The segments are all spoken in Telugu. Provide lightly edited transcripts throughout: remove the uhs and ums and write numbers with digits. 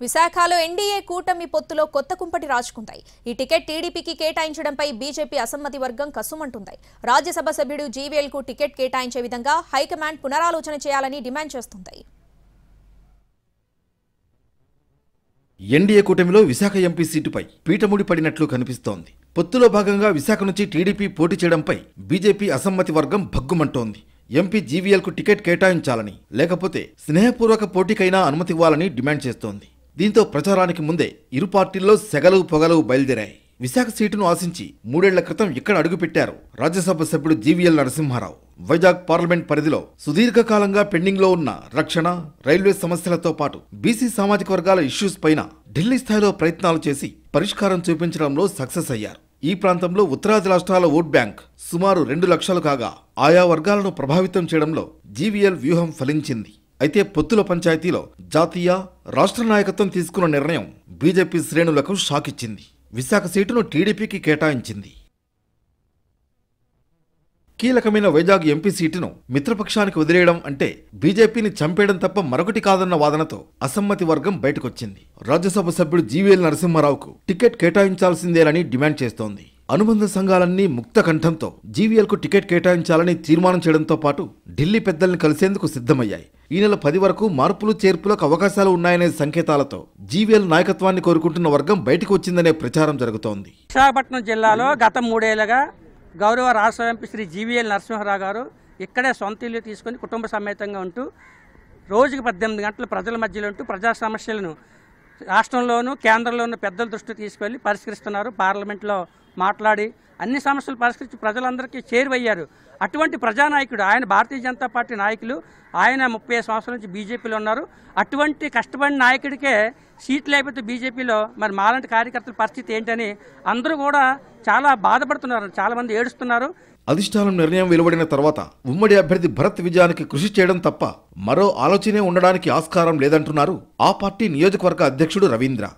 విశాఖలో ఎన్డీఏ కూటమి పొత్తులో కొత్త కుంపటి రాజుకుంటాయి. ఈ టికెట్ టీడీపీకి కేటాయించడంపై బీజేపీ అసమ్మతి వర్గం కసుమంటుంది. రాజ్యసభ సభ్యుడు జీవీఎల్ కు టికెట్ కేటాయించే విధంగా హైకమాండ్ పునరాలోచన చేయాలని డిమాండ్ చేస్తుంది. ఎన్డీఏ కూటమిలో విశాఖ ఎంపీ సీటుపై పీటముడి పడినట్లు కనిపిస్తోంది. పొత్తులో భాగంగా విశాఖ నుంచి టీడీపీ పోటీ చేయడంపై బీజేపీ అసమ్మతి వర్గం భగ్గుమంటోంది. ఎంపీ జీవీఎల్ కు టికెట్ కేటాయించాలని, లేకపోతే స్నేహపూర్వక పోటీకైనా అనుమతి ఇవ్వాలని డిమాండ్ చేస్తోంది. దీంతో ప్రచారానికి ముందే ఇరు పార్టీల్లో సెగలు పొగలు బయలుదేరాయి. విశాఖ సీటును ఆశించి 3 ఏళ్ల క్రితం ఇక్కడ అడుగుపెట్టారు రాజ్యసభ సభ్యుడు జీవీఎల్ నరసింహారావు. వైజాగ్ పార్లమెంట్ పరిధిలో సుదీర్ఘకాలంగా పెండింగ్లో ఉన్న రక్షణ, రైల్వే సమస్యలతో పాటు బీసీ సామాజిక వర్గాల ఇష్యూస్ పైన ఢిల్లీ స్థాయిలో ప్రయత్నాలు చేసి పరిష్కారం చూపించడంలో సక్సెస్ అయ్యారు. ఈ ప్రాంతంలో ఉత్తరాది రాష్ట్రాల ఓట్ బ్యాంక్ సుమారు 2 లక్షలు కాగా ఆయా వర్గాలను ప్రభావితం చేయడంలో జీవీఎల్ వ్యూహం ఫలించింది. అయితే పొత్తుల పంచాయతీలో జాతీయ, రాష్ట్ర నాయకత్వం తీసుకున్న నిర్ణయం బీజేపీ శ్రేణులకు షాక్ ఇచ్చింది. విశాఖ సీటును టీడీపీకి కేటాయించింది. కీలకమైన వైజాగ్ ఎంపీ సీటును మిత్రపక్షానికి వదిలేయడం అంటే బీజేపీని చంపేయడం తప్ప మరొకటి కాదన్న వాదనతో అసమ్మతి వర్గం బయటకొచ్చింది. రాజ్యసభ సభ్యుడు జీవీఎల్ నరసింహారావుకు టికెట్ కేటాయించాల్సిందేనని డిమాండ్ చేస్తోంది. అనుబంధ సంఘాలన్నీ ముక్త కంఠంతో జీవీఎల్ కు టికెట్ కేటాయించాలని తీర్మానం చేయడంతో పాటు ఢిల్లీ పెద్దల్ని కలిసేందుకు సిద్ధమయ్యాయి. ఈ నెల 10 వరకు మార్పులు చేర్పులకు అవకాశాలు ఉన్నాయనే సంకేతాలతో జీవీఎల్ నాయకత్వాన్ని కోరుకుంటున్న వర్గం బయటకు వచ్చిందనే ప్రచారం జరుగుతోంది. విశాఖపట్నం జిల్లాలో గత 3 ఏళ్లుగా గౌరవ రాష్ట్ర ఎంపీ శ్రీ జీవీఎల్ నరసింహారావు గారు ఇక్కడే సొంత ఇల్లు తీసుకొని కుటుంబ సమేతంగా ఉంటూ రోజుకి 18 గంటలు ప్రజల మధ్యలో ఉంటూ ప్రజా సమస్యలను రాష్ట్రంలోనూ కేంద్రంలోనూ పెద్దల దృష్టికి తీసుకెళ్లి పరిష్కరిస్తున్నారు. పార్లమెంట్లో మాట్లాడి అన్ని సమస్యలు పరిష్కరించి ప్రజలందరికీ చేరువయ్యారు. అటువంటి ప్రజానాయకుడు ఆయన. భారతీయ జనతా పార్టీ నాయకులు ఆయన 30 సంవత్సరాల నుంచి బీజేపీలో ఉన్నారు. అటువంటి కష్టపడిన నాయకుడికే సీట్లు లేకపోతే బీజేపీలో మరి మాలాంటి కార్యకర్తల పరిస్థితి ఏంటని అందరూ కూడా చాలా బాధపడుతున్నారు. చాలామంది ఏడుస్తున్నారు. అధిష్టానం నిర్ణయం వెలువడిన తర్వాత ఉమ్మడి అభ్యర్థి భరత్ విజయానికి కృషి చేయడం తప్ప మరో ఆలోచనే ఉండడానికి ఆస్కారం లేదంటున్నారు ఆ పార్టీ నియోజకవర్గ అధ్యక్షుడు రవీంద్ర.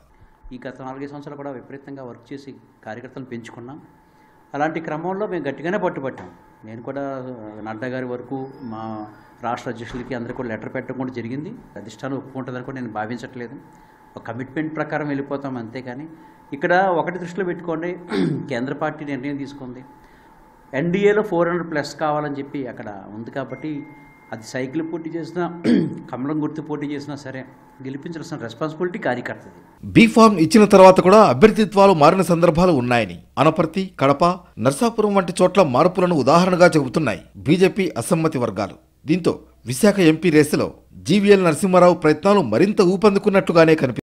ఈ గత 4 సంవత్సరాలు కూడా విపరీతంగా వర్క్ చేసి కార్యకర్తలను పెంచుకున్నాం. అలాంటి క్రమంలో మేము గట్టిగానే పట్టుబట్టాం. నేను కూడా నడ్డా గారి వరకు మా రాష్ట్ర అధ్యక్షులకి అందరికీ కూడా లెటర్ పెట్టడం కూడా జరిగింది. అధిష్టానం ఒప్పుకుంటుందని కూడా నేను భావించట్లేదు. ఒక కమిట్మెంట్ ప్రకారం వెళ్ళిపోతాం అంతేకాని ఇక్కడ ఒకటి దృష్టిలో పెట్టుకోండి, కేంద్ర పార్టీ నిర్ణయం తీసుకుంది. ఎన్డీఏలో 400+ కావాలని చెప్పి అక్కడ ఉంది కాబట్టి అది సైకిల్ పోటీ చేసినా, కమలం గుర్తు పోటీ చేసినా సరే గెలిపించాల్సిన రెస్పాన్సిబిలిటీ కార్యకర్తది. బీఫామ్ ఇచ్చిన తర్వాత కూడా అభ్యర్థిత్వాలు మారిన సందర్భాలు ఉన్నాయని అనపర్తి, కడప, నర్సాపురం వంటి చోట్ల మార్పులను ఉదాహరణగా చెబుతున్నాయి బీజేపీ అసమ్మతి వర్గాలు. దీంతో విశాఖ ఎంపీ రేసులో జీవీఎల్ నరసింహారావు ప్రయత్నాలు మరింత ఊపందుకున్నట్లుగానే కనిపిస్తుంది.